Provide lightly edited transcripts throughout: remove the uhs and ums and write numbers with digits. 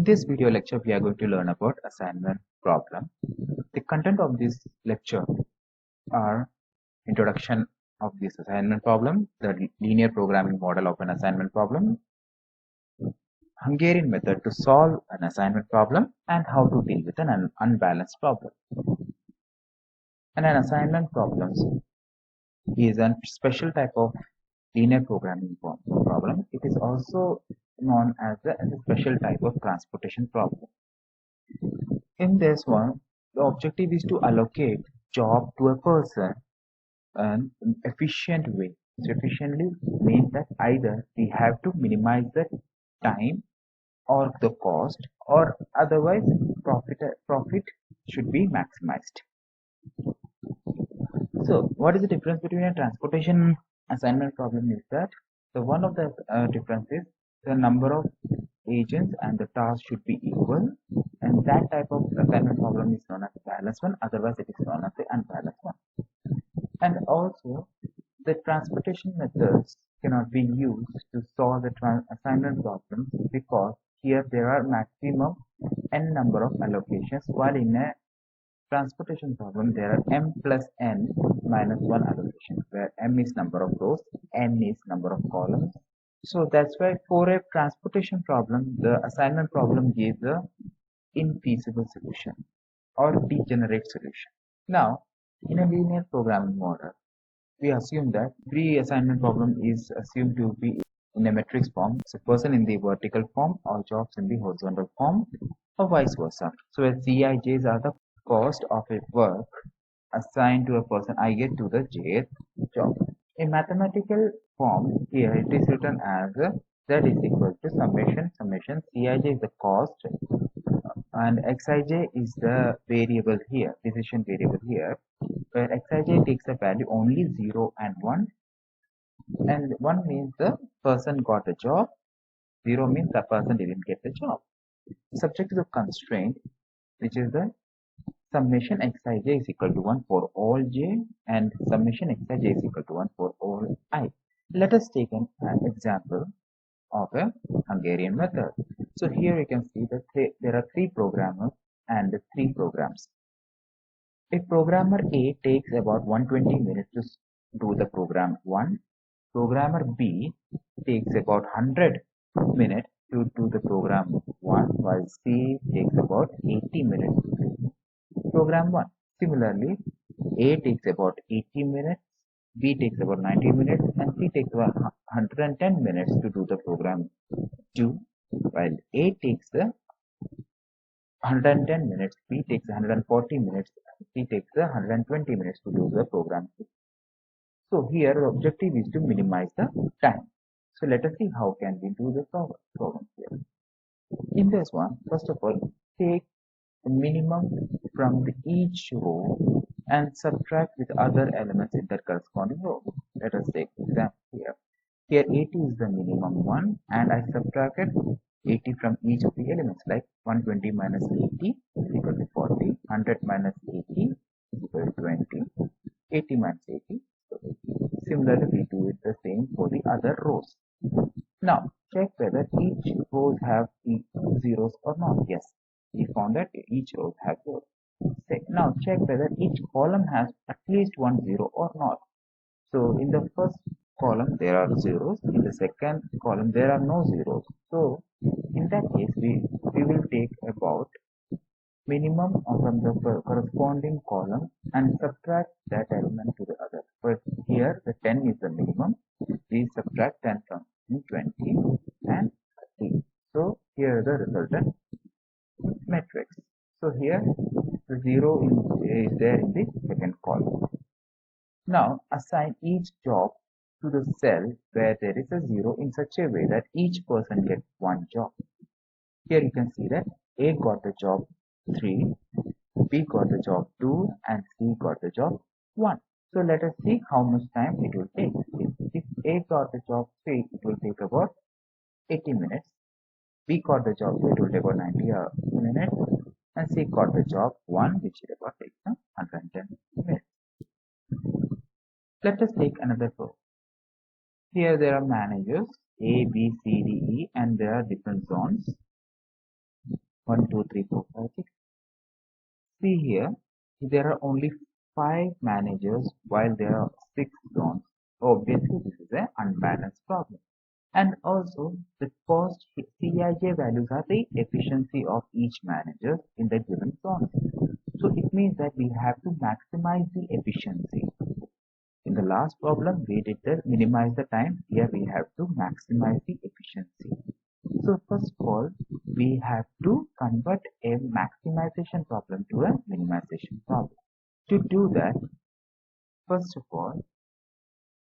In this video lecture, we are going to learn about assignment problem. The content of this lecture are introduction of this assignment problem, the linear programming model of an assignment problem, Hungarian method to solve an assignment problem, and how to deal with an unbalanced problem. And an assignment problem is a special type of linear programming problem. It is also known as a special type of transportation problem. In this one, the objective is to allocate job to a person in an efficient way. So efficiently means that either we have to minimize the time or the cost, or otherwise profit should be maximized. So what is the difference between a transportation assignment problem is that one of the differences, the number of agents and the task should be equal, and that type of assignment problem is known as the balanced one, otherwise it is known as the unbalanced one. And also the transportation methods cannot be used to solve the assignment problems because here there are maximum n number of allocations, while in a transportation problem there are m plus n minus 1 allocations, where m is number of rows, n is number of columns. So that's why for a transportation problem, the assignment problem gives a infeasible solution or degenerate solution. Now, in a linear programming model, we assume that every assignment problem is assumed to be in a matrix form, so person in the vertical form or jobs in the horizontal form, or vice versa. So asCij's are the cost of a work assigned to a person I get to the jth job. In mathematical form, here it is written as z is equal to summation Cij is the cost and Xij is the variable here, decision variable here, where Xij takes a value only 0 and 1, and 1 means the person got the job, 0 means the person didn't get the job. Subject to the constraint, which is the summation Xij is equal to 1 for all j and summation Xij is equal to 1 for all I. Let us take an example of a Hungarian method. So here you can see that there are 3 programmers and 3 programs. If programmer A takes about 120 minutes to do the program 1, programmer B takes about 100 minutes to do the program 1, while C takes about 80 minutes to do program 1. Similarly, A takes about 80 minutes, B takes about 90 minutes, and C takes about 110 minutes to do the program 2, while A takes the 110 minutes, B takes 140 minutes, C takes the 120 minutes to do the program 2. So here the objective is to minimize the time. So let us see how can we do the problem here. In this one, first of all, take the minimum from each row and subtract with other elements in that corresponding row. Let us take example here. Here 80 is the minimum one, and I subtracted 80 from each of the elements, like 120 minus 80 is equal to 40, 100 minus 80 is equal to 20, 80 minus 80. Similarly, we do it the same for the other rows. Now, check whether each rows have zeros or not. Yes, we found that each row has zeros. Now, check whether each column has at least one zero or not. So, in the first column, there are zeros. In the second column, there are no zeros. So, in that case, we will take about minimum from the corresponding column and subtract that element to the other. But here the 10 is the minimum. We subtract 10 from 20 and 30. So here the resultant matrix. So here the 0 is there in the second column. Now assign each job to the cell where there is a 0 in such a way that each person gets one job. Here you can see that A got the job 3, B got the job 2, and C got the job 1. So let us see how much time it will take. If A got the job 3, it will take about 80 minutes. B got the job 2, it will take about 90 minutes. And C got the job 1, which is about 110 minutes. Let us take another row. Here there are managers A, B, C, D, E, and there are different zones. 1, 2, 3, 4, 5, 6. See here, there are only 5 managers while there are 6 zones. Obviously, this is an unbalanced problem. And also, the cost Cij values are the efficiency of each manager in the given zone. So it means that we have to maximize the efficiency. In the last problem, we did the minimize the time. Here we have to maximize the efficiency. So first of all, we have to convert a maximization problem to a minimization problem. To do that, first of all,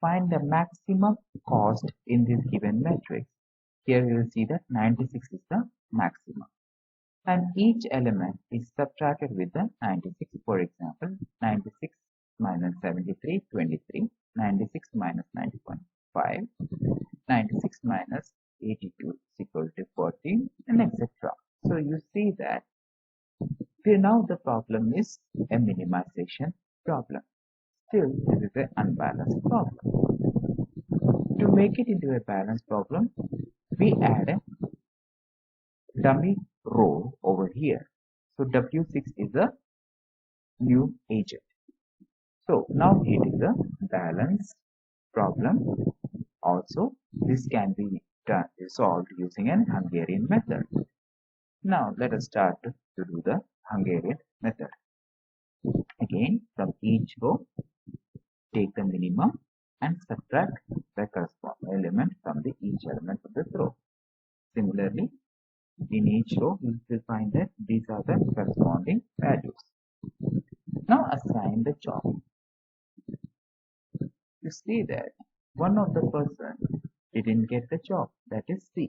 find the maximum cost in this given matrix. Here we will see that 96 is the maximum. And each element is subtracted with the 96. For example, 96 minus 73, 23, 96 minus 90.5, 96 minus 82 is equal to 14, and etc. So you see that now the problem is a minimization problem. Still, this is an unbalanced problem. To make it into a balanced problem, we add a dummy row over here. So W6 is a new agent. So now it is a balanced problem. Also, this can be solved using an Hungarian method. Now let us start to do the Hungarian method. Again, from each row, take the minimum and subtract the corresponding element from the each element of the row. Similarly, in each row, we will find that these are the corresponding values. Now assign the job. You see that one of the person didn't get the job, that is C.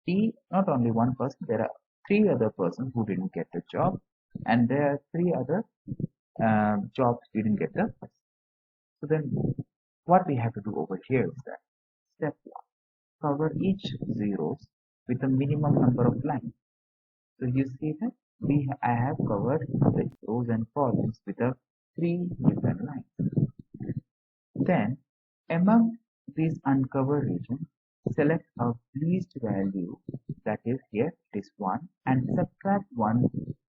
C, not only one person, there are 3 other persons who didn't get the job, and there are 3 other jobs didn't get the person. So then what we have to do over here is that step 1, cover each zeros with a minimum number of lines. So you see that I have covered the rows and columns with a 3 different lines. Then among these uncovered regions, select a least value, that is here it is 1, and subtract 1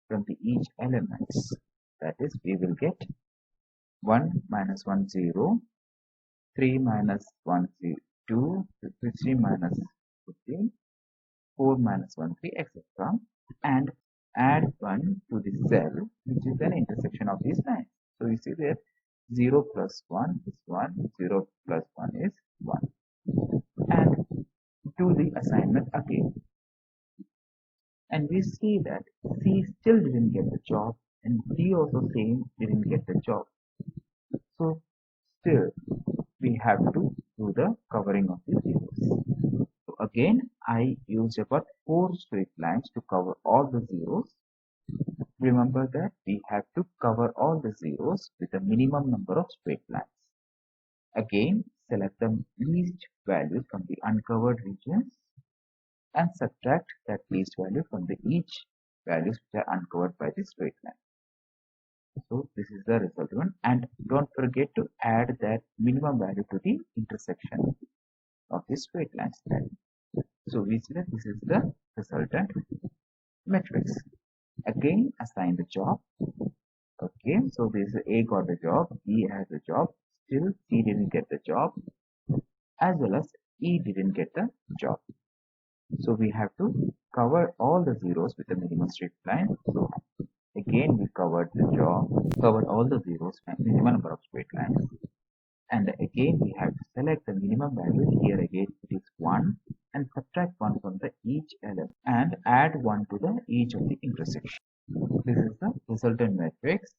from the each elements. That is, we will get 1 minus 1 0, 3 minus 1 2, 3 minus 15, 4 minus 1 3, etc. and add 1 to the cell which is an intersection of these lines. So you see that 0 plus 1 is 1, 0 plus 1 is 1. And do the assignment again. And we see that C still didn't get the job, and D also same didn't get the job. So still we have to do the covering of the zeros. So again, I used about 4 straight lines to cover all the zeros. Remember that we have to cover all the zeros with a minimum number of straight lines. Again, select the least values from the uncovered regions and subtract that least value from the each values which are uncovered by the straight line. So this is the result one, and don't forget to add that minimum value to the intersection of the straight lines. So we see that this is the resultant matrix. Again, assign the job. Okay, so this A got the job, B has the job, still C didn't get the job, as well as E didn't get the job. So we have to cover all the zeros with the minimum straight line. So again, we covered the job, covered all the zeros and minimum number of straight lines. And again, we have to select the minimum value. Here again, it is 1, and subtract 1 from the each element and add 1 to the each of the intersection. This is the resultant matrix.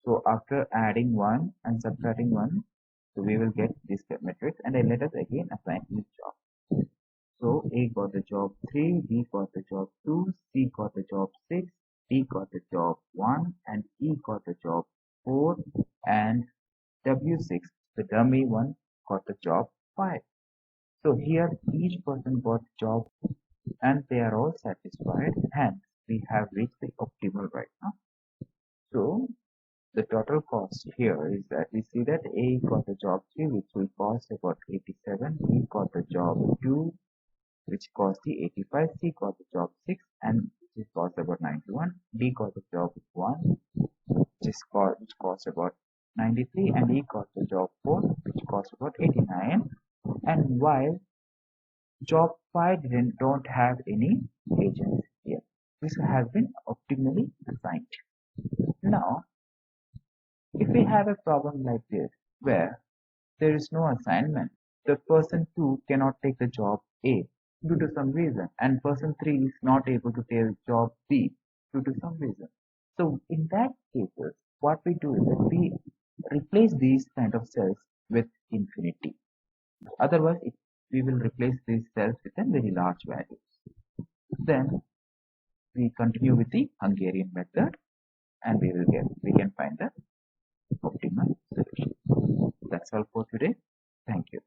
So after adding 1 and subtracting 1, so we will get this matrix, and then let us again assign each job. So A got the job 3, B got the job 2, C got the job 6, D got the job 1, and E got the job 4, and W6, the dummy one, got the job 5. So here each person got job and they are all satisfied, hence we have reached the optimal right now. So the total cost here is that we see that A got the job 3, which will cost about 87, B got the job 2, which cost the 85, C got the job 6, and which is D got the job 1, which costs about 93, and E got the job 4, which costs about 89. And while job 5 don't have any agents here, this has been optimally assigned. Now, if we have a problem like this, where there is no assignment, the person 2 cannot take the job A due to some reason, and person 3 is not able to take job B due to some reason. So in that cases, what we do is that we replace these kind of cells with infinity. Otherwise, we will replace these cells with a very large values. Then we continue with the Hungarian method, and we can find the optimal solution. That's all for today. Thank you.